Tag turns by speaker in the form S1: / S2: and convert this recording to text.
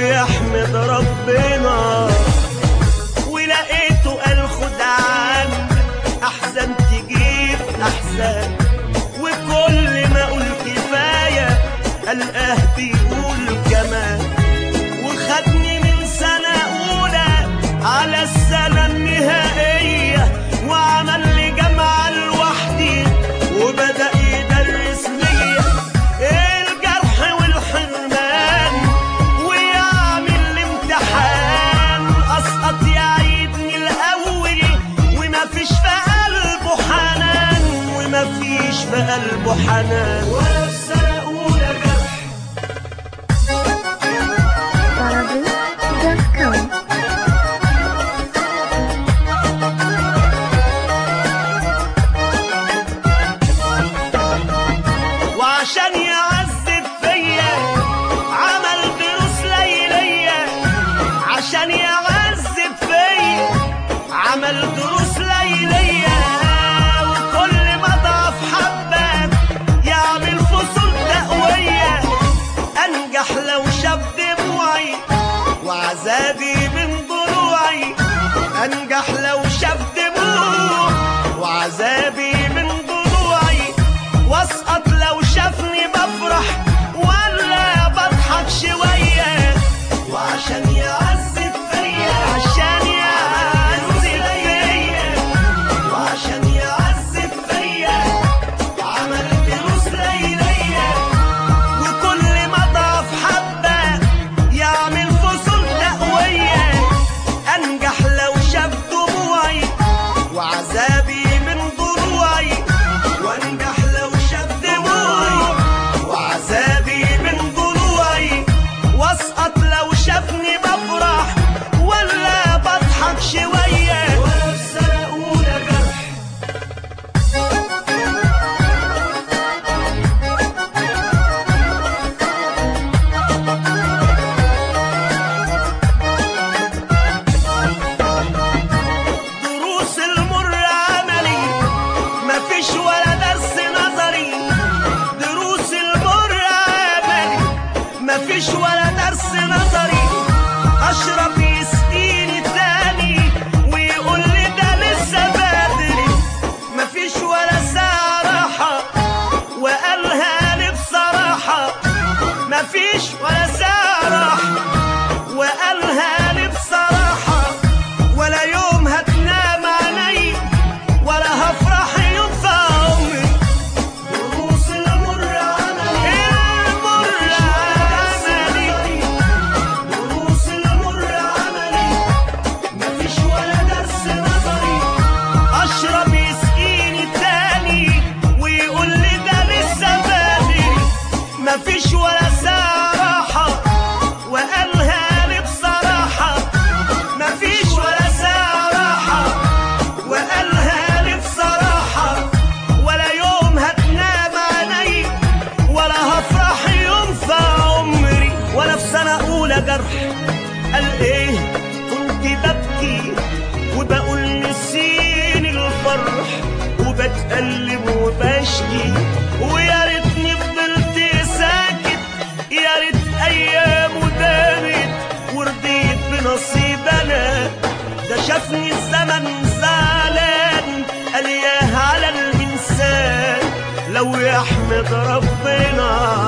S1: ويحمد ربنا. ولقيته قال خد عنك احزان تجيب احزان، وكل ما اقول كفايه القاه بيقول كمان. وخدني من سنه اولى على السنه النهائيه، وعمل لي جامعه لوحدي وبدا يدرس ليا الجرح والحرمان، ويعمل لي امتحان اسقط يعيدني الاول، ومفيش في قلبه حنان، ومفيش في قلبه حنان. ولا في سنه اولى جرح. وعشان يعذب فيا عمل دروس ليلية، عشان يعذب فيا عمل دروس ليلية، وكل ما ضعف حبة يعمل فصول تقوية. أنجح لو شاف دموعي وعذابي من ضلوعي، أنجح لو شاف دموعي وعذابي من ضلوعي، واسقط لو شافني بفرح ولا بضحك شوية. وعشان يعذب فيا، عشان يعذب فيا، وعشان يعذب فيا عمل دروس ليلية، وكل ما ضعف حبة يعمل فصول تقوية. أنجح لو شاف دموعي وعذابي من ضلوعي، وأنجح لو شاف دموعي وعذابي من ضلوعي، واسقط لو شافني بفرح ولا بضحك شوية. ولا في سنة أولى جرح. دروس المر عملي مفيش ولا درس نظري، دروس المر عملي مفيش ولا درس نظري. اشرب يسقيني تاني ويقول لي ده لسه بدري، مفيش ولا ساعة راحة وقالها لي بصراحة، مفيش ولا ساعة راحة وقالها لي بصراحة. ولا يوم هتنام عيني ولا هفرح يوم في عمري. دروس المر عملي، المر عملي، دروس المر عملي مفيش ولا درس نظري. اشرب يسقيني تاني ويقول لي ده لسه بدري، مفيش ولا ساعة راحة وقالها لي بصراحة، مفيش ولا ساعة راحة وقالها لي بصراحة. ولا يوم هتنام عيني ولا هفرح يوم في عمري. ولا في سنة أولى جرح. قال إيه كنت ببكي وبقول نسيني الفرح، وبتألم وبشكي ويا ريتني فضلت ساكت، يا ريت أيامه دامت ورضيت بنصيب أنا. ده شافني الزمن زعلان قال ياه على الإنسان لو يحمد ربنا.